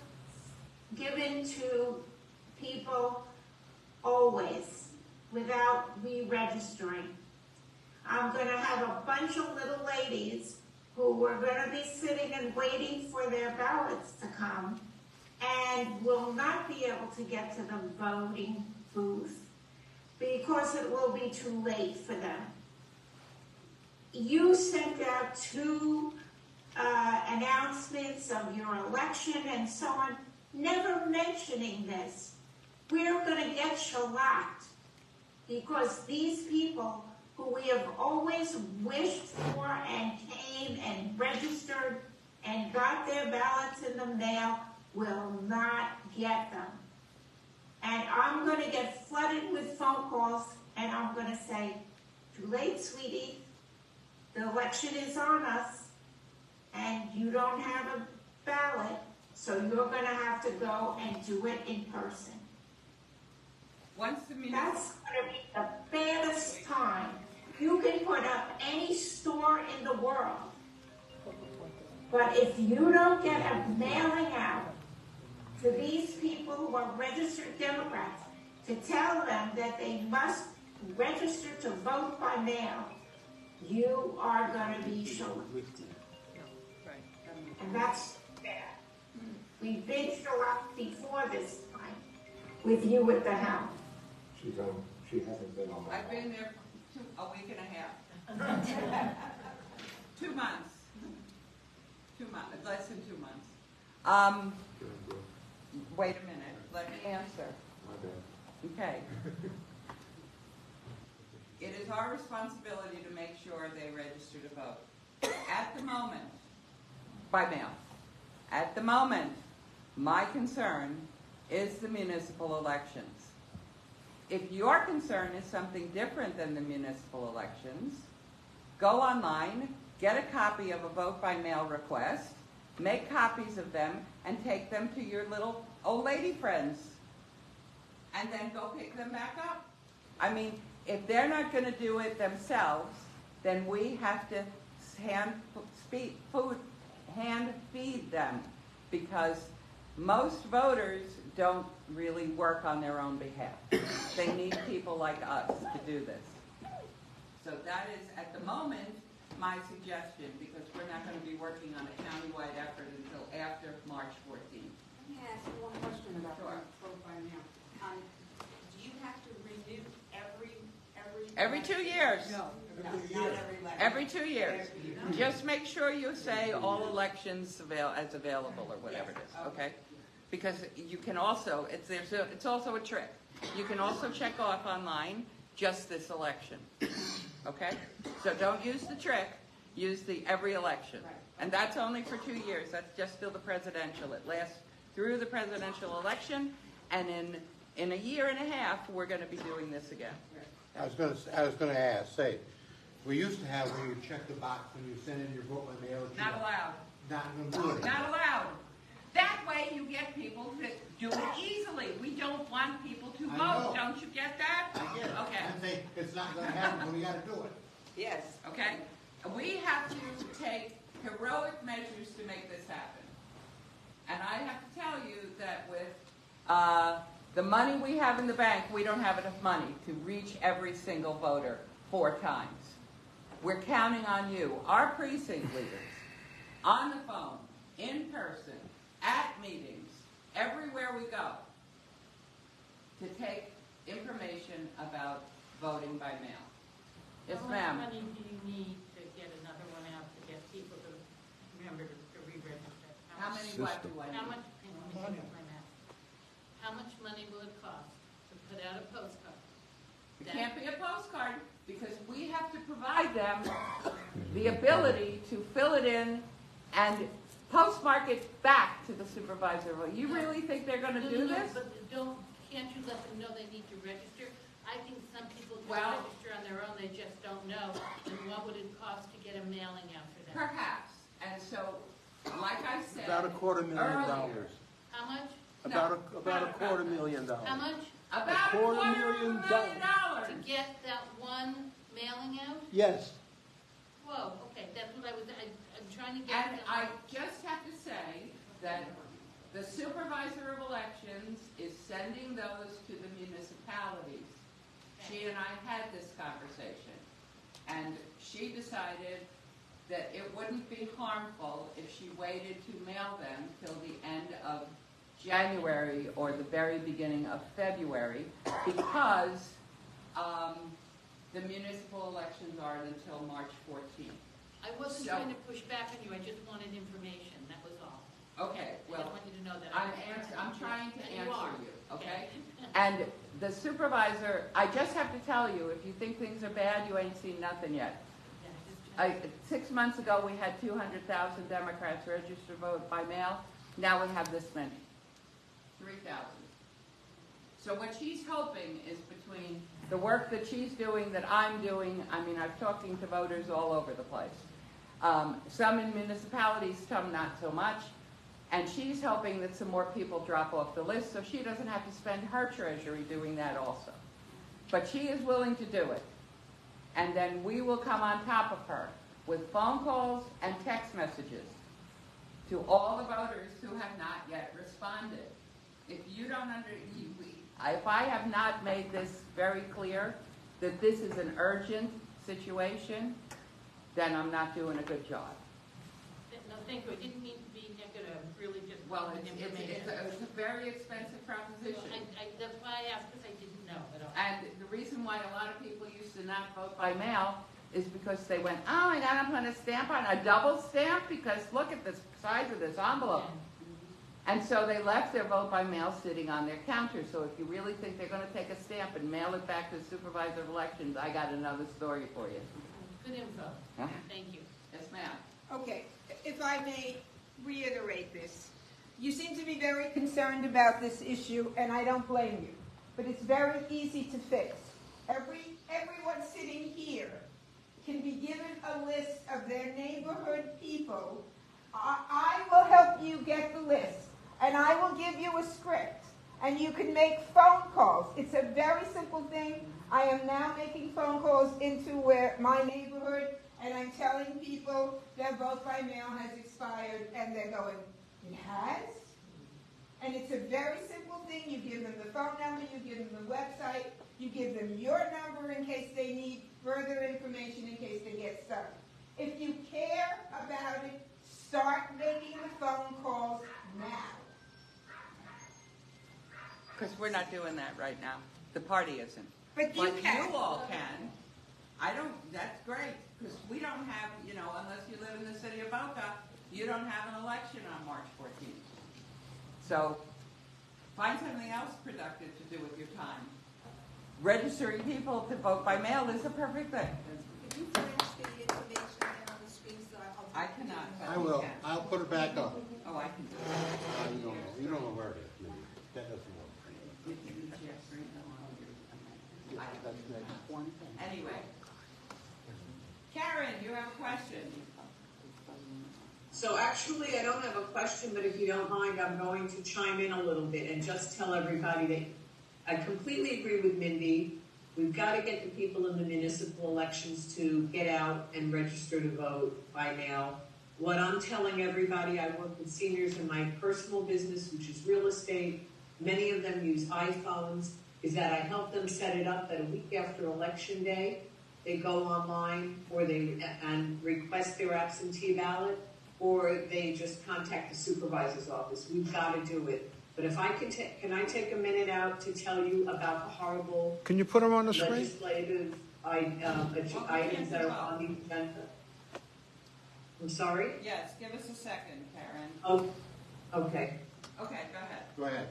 given to people always without re-registering. I'm going to have a bunch of little ladies who are going to be sitting and waiting for their ballots to come and will not be able to get to the voting booth because it will be too late for them. You sent out 2 announcements of your election and so on, never mentioning this. We're going to get shellacked because these people who we have always wished for and came and registered and got their ballots in the mail will not get them. And I'm going to get flooded with phone calls and I'm going to say, too late, sweetie. The election is on us and you don't have a ballot, so you're going to have to go and do it in person. That's going to be the baddest time. You can put up any store in the world, but if you don't get a mailing out to these people who are registered Democrats to tell them that they must register to vote by mail, you are going to be shown. And that's bad. We've been through up before this time with you at the helm. She hasn't been on my. I've been there a week and a half. 2 months. 2 months, less than 2 months. Wait a minute, let me answer. Okay. It is our responsibility to make sure they register to vote. At the moment, by mail. At the moment, my concern is the municipal elections. If your concern is something different than the municipal elections, go online, get a copy of a vote by mail request, make copies of them, and take them to your little old lady friends, and then go pick them back up. I mean, if they're not going to do it themselves, then we have to hand feed them, because most voters don't really work on their own behalf. They need people like us to do this. So that is, at the moment, my suggestion, because we're not going to be working on a countywide effort until after March 14th. Let me ask you one question about Sure. vote by mail. Do you have to renew Every 2 years. No, not every election. Every 2 years. Just make sure you say all elections as available or whatever it is, okay? Because you can also, it's also a trick. You can also check off online just this election, okay? So don't use the trick, use the every election. And that's only for 2 years. That's just till the presidential. It lasts through the presidential election, and in a year and a half, we're going to be doing this again. I was going to say, we used to have where you check the box when you send in your vote by mail. Not allowed. Not going to do it. Not allowed. That way you get people to do it easily. We don't want people to vote. know. Don't you get that? I get it. Okay. I'm saying it's not going to happen, but we got to do it. Yes. Okay. We have to take heroic measures to make this happen. And I have to tell you that with the money we have in the bank, we don't have enough money to reach every single voter 4 times. We're counting on you, our precinct leaders, on the phone, in person, at meetings, everywhere we go, to take information about voting by mail. Yes, ma'am. How much money do you need to get another one out to get people to remember to re-register? How many what do I need? How much, hang on, let me check my math. How much money will it cost to put out a postcard? It can't be a postcard, because we have to provide them the ability to fill it in and postmark it back to the supervisor. You really think they're going to do this? But can't you let them know they need to register? I think some people can Well, register on their own, they just don't know. And what would it cost to get a mailing out for them? Perhaps. And so, like I said, About $250,000. earlier, How much? About $250,000. How much? about $250,000. To get that one mailing out? Yes. Whoa, okay, that's what I'm trying to get. And I just have to say that the supervisor of elections is sending those to the municipalities. She and I had this conversation, and she decided that it wouldn't be harmful if she waited to mail them till the end of January or the very beginning of February, because the municipal elections aren't until March 14th. I wasn't trying to push back on you, I just wanted information, that was all. Okay, I well, just want you to know that. I'm trying to And answer are. you, okay? And the supervisor, I just have to tell you, if you think things are bad, you ain't seen nothing yet. 6 months ago, we had 200,000 Democrats register to vote by mail. Now we have this many, 3,000. So what she's hoping is between the work that she's doing, that I'm doing, I mean, I'm talking to voters all over the place. Some in municipalities, some not so much. And she's hoping that some more people drop off the list so she doesn't have to spend her treasury doing that also. But she is willing to do it. And then we will come on top of her with phone calls and text messages to all the voters who have not yet responded. If you don't if I have not made this very clear, that this is an urgent situation, then I'm not doing a good job. No, thank you, I didn't mean to be negative, really just Well, wanted information. it's a very expensive proposition. That's why I asked, because I didn't know at all. And the reason why a lot of people used to not vote by mail is because they went, oh my God, I'm going to stamp on a double stamp because look at the size of this envelope. And so they left their vote by mail sitting on their counter. So if you really think they're going to take a stamp and mail it back to the supervisor of elections, I got another story for you. Good info. Thank you. Yes, ma'am. Okay, if I may reiterate this. You seem to be very concerned about this issue, and I don't blame you. But it's very easy to fix. Everyone sitting here can be given a list of their neighborhood people. I will help you get the list, and I will give you a script, and you can make phone calls. It's a very simple thing. I am now making phone calls into my neighborhood, and I'm telling people their vote by mail has expired, and they're going, it has? And it's a very simple thing. You give them the phone number, you give them the website, you give them your number in case they need further information in case they get stuck. If you care about it, start making the phone calls now. Because we're not doing that right now. The party isn't. But you can. You all can. I don't, that's great. Because we don't have, unless you live in the city of Boca, you don't have an election on March 14th. So find something else productive to do with your time. Registering people to vote by mail is a perfect thing. Can you flash the information there on the screen so I cannot. I will. I'll put it back up. Oh, I can do it. You don't know where it is. That doesn't work. Anyway. Karen, you have a question. So actually, I don't have a question, but if you don't mind, I'm going to chime in a little bit and just tell everybody that I completely agree with Mindy. We've got to get the people in the municipal elections to get out and register to vote by mail. What I'm telling everybody, I work with seniors in my personal business, which is real estate. Many of them use iPhones, is that I help them set it up that a week after Election Day, they go online and request their absentee ballot, or they just contact the supervisor's office. We've got to do it. But if I can I take a minute out to tell you about the horrible Can you put them on the screen? legislative items that are on the agenda? I'm sorry? Yes, give us a second, Karen. Oh, okay. Okay, go ahead. Go ahead.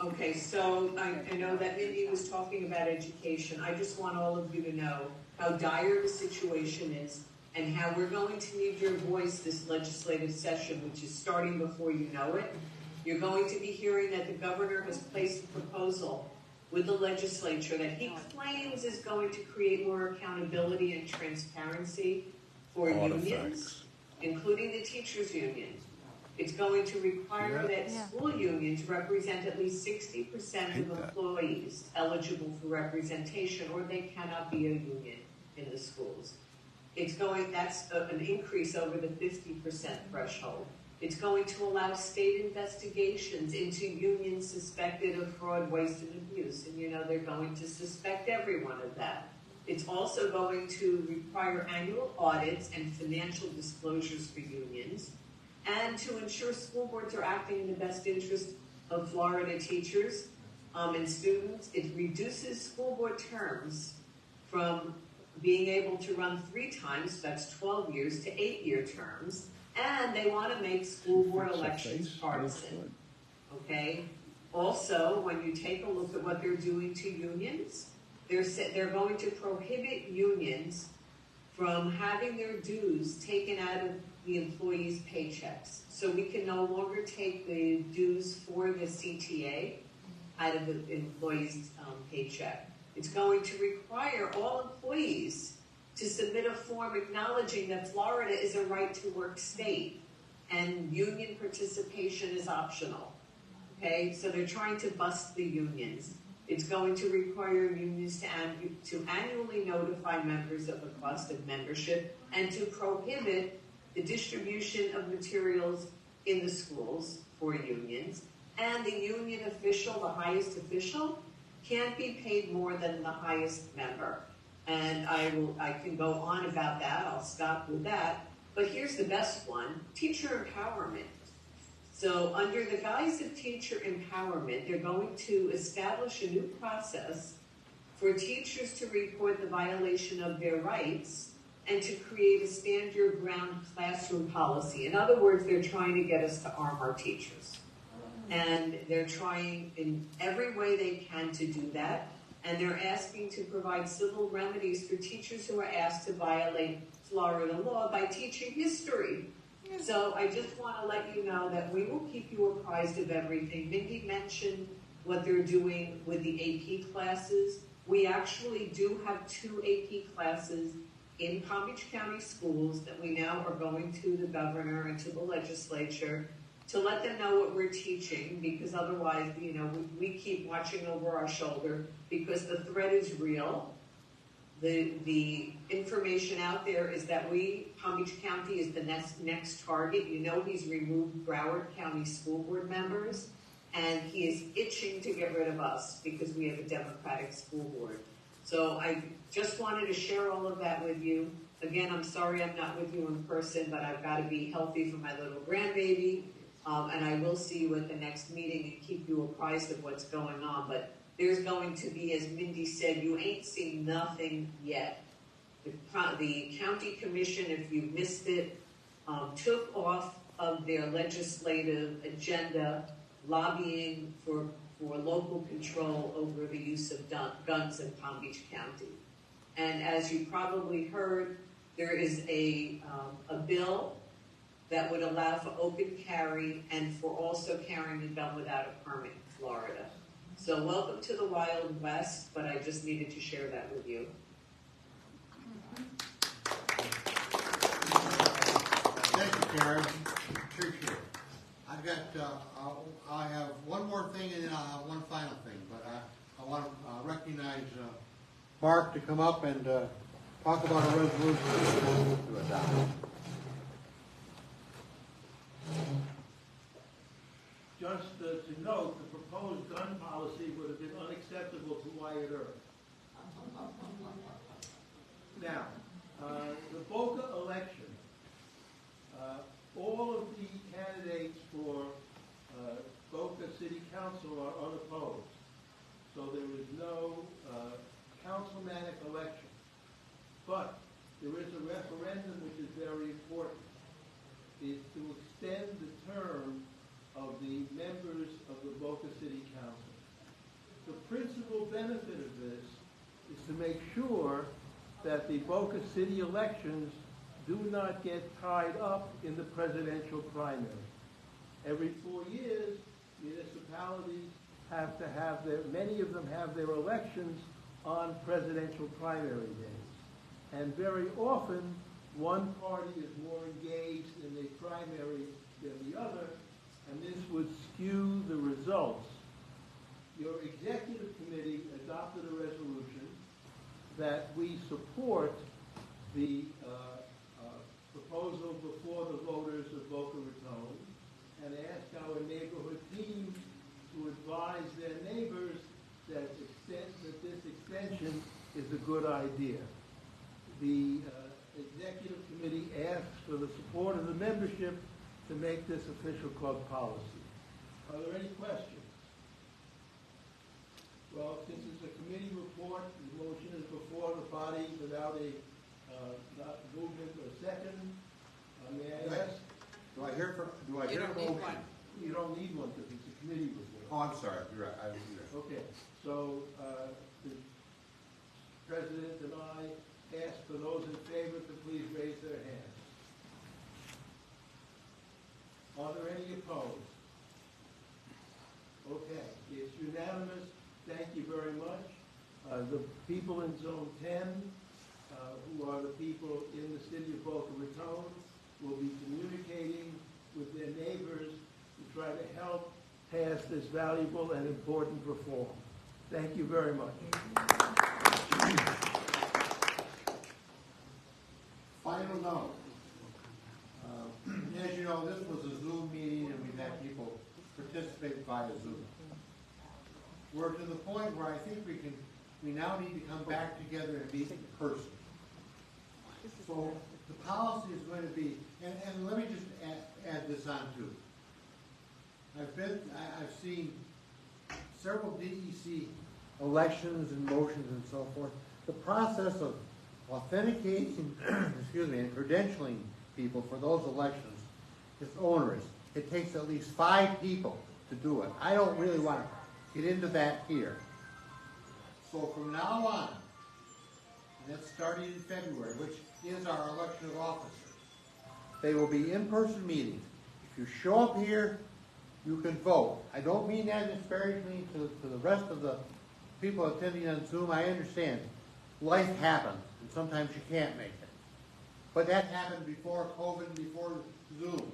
Okay, so I know that Mindy was talking about education. I just want all of you to know how dire the situation is and how we're going to need your voice this legislative session, which is starting before you know it. You're going to be hearing that the governor has placed a proposal with the legislature that he claims is going to create more accountability and transparency for unions, including the teachers' union. It's going to require that school unions represent at least 60% of employees eligible for representation, or they cannot be a union in the schools. That's an increase over the 50% threshold. It's going to allow state investigations into unions suspected of fraud, waste, and abuse. And they're going to suspect everyone of that. It's also going to require annual audits and financial disclosures for unions, and to ensure school boards are acting in the best interest of Florida teachers and students. It reduces school board terms from being able to run 3 times, that's 12 years, to 8-year terms. And they want to make school board elections partisan. Okay? Also, when you take a look at what they're doing to unions, they're going to prohibit unions from having their dues taken out of the employees' paychecks. So we can no longer take the dues for the CTA out of the employee's paycheck. It's going to require all employees to submit a form acknowledging that Florida is a right-to-work state and union participation is optional. Okay, so they're trying to bust the unions. It's going to require unions to annually notify members of the cost of membership and to prohibit the distribution of materials in the schools for unions, and the union official, the highest official, can't be paid more than the highest member. And I can go on about that, I'll stop with that. But here's the best one, teacher empowerment. So under the guise of teacher empowerment, they're going to establish a new process for teachers to report the violation of their rights and to create a stand your ground classroom policy. In other words, they're trying to get us to arm our teachers. And they're trying in every way they can to do that. And they're asking to provide civil remedies for teachers who are asked to violate Florida law by teaching history. So I just want to let you know that we will keep you apprised of everything. Mindy mentioned what they're doing with the AP classes. We actually do have 2 AP classes in Palm Beach County schools that we now are going to the governor and to the legislature to let them know what we're teaching, because otherwise, you know, we keep watching over our shoulder because the threat is real. The information out there is that Palm Beach County is the next target. You know, he's removed Broward County school board members, and he is itching to get rid of us because we have a Democratic school board. So I just wanted to share all of that with you. Again, I'm sorry I'm not with you in person, but I've got to be healthy for my little grandbaby. And I will see you at the next meeting and keep you apprised of what's going on. But there's going to be, as Mindy said, you ain't seen nothing yet. The county commission, if you missed it, took off of their legislative agenda lobbying for local control over the use of guns in Palm Beach County. And as you probably heard, there is a bill that would allow for open carry and for also carrying a gun without a permit in Florida. So welcome to the Wild West, but I just needed to share that with you. Thank you, Karen. Appreciate it. I've got, I have one more thing and then I'll have one final thing, but I want to recognize Mark to come up and talk about a resolution to adopt. Just to note, the proposed gun policy would have been unacceptable to Wyatt Earp. Now, the Boca election, all of the candidates for Boca City Council are unopposed. So there is no councilmanic election. But there is a referendum which is very important. It's to extend the term of the members of the Boca City Council. The principal benefit of this is to make sure that the Boca City elections do not get tied up in the presidential primary. Every 4 years, municipalities have to have many of them have their elections on presidential primary days. And very often, one party is more engaged in the primary than the other, and this would skew the results. Your executive committee adopted a resolution that we support the proposal before the voters of Boca Raton and ask our neighborhood teams to advise their neighbors that this extension is a good idea. The executive committee asks for the support of the membership to make this official club policy. Are there any questions? Well, since it's a committee report, the motion is before the body without a movement or second. May I ask? Do I hear a motion? You don't need one because it's a committee report. Oh, I'm sorry. You're right. I was here. Okay. So the president and I ask for those in favor to please raise their hands. Are there any opposed? Okay, it's unanimous. Thank you very much. The people in Zone 10, who are the people in the city of Boca Raton, will be communicating with their neighbors to try to help pass this valuable and important reform. Thank you very much. Final note. As you know, this was a Zoom meeting and we've had people participate via Zoom. We're to the point where I think we now need to come back together and meet in person. So the policy is going to be, and let me just add this on too. I've seen several DEC elections and motions and so forth. The process of authenticating, excuse me, and credentialing people for those elections is onerous. It takes at least 5 people to do it. I don't really want to get into that here. So from now on, and that's starting in February, which is our election of officers, they will be in-person meetings. If you show up here, you can vote. I don't mean that disparagingly to the rest of the people attending on Zoom. I understand. Life happens, and sometimes you can't make it. But that happened before COVID, before Zoom.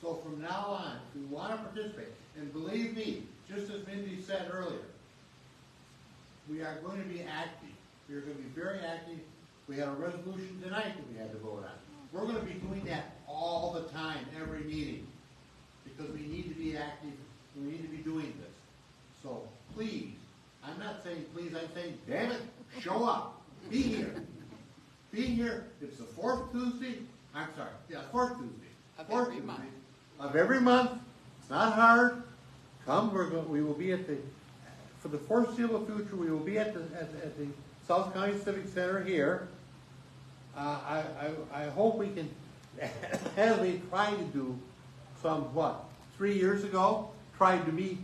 So from now on, if you want to participate, and believe me, just as Mindy said earlier, we are going to be active. We are going to be very active. We had a resolution tonight that we had to vote on. We're going to be doing that all the time, every meeting, because we need to be active and we need to be doing this. So please, I'm not saying please, I'm saying damn it, show up. Be here. Be here. It's the fourth Tuesday. I'm sorry. Yeah, fourth Tuesday. Fourth Tuesday of every month. It's not hard. Come. We will be at the, for the foreseeable future, we will be at the South County Civic Center here. I hope we can, as we tried to do some, 3 years ago, tried to meet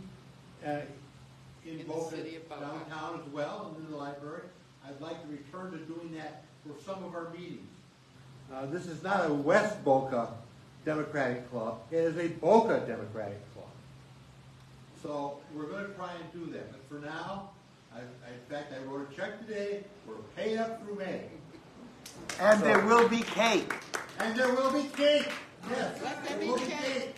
in Boca, downtown as well, and in the library. I'd like to return to doing that for some of our meetings. This is not a West Boca Democratic Club. It is a Boca Democratic Club. So we're going to try and do that. But for now, in fact, I wrote a check today. We're paid up through May. And there will be cake. And there will be cake. Yes, there will be cake.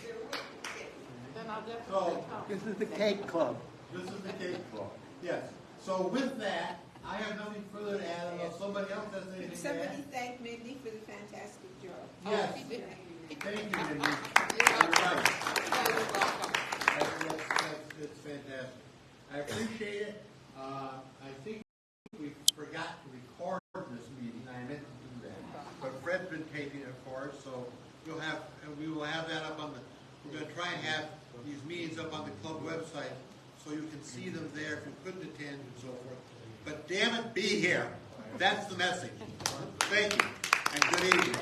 So this is the cake club. This is the cake club. Yes. So with that, I have nothing further to add unless somebody else has anything to add. Somebody thank Mindy for the fantastic job. Yes. Thank you, Mindy. You're right. It's fantastic. I appreciate it. I think we forgot to record this meeting. I meant to do that. But Fred's been taping it for us, so we will have that up on the, we're going to try and have these meetings up on the club website so you can see them there if you couldn't attend and so forth. But damn it, be here. That's the message. Thank you, and good evening.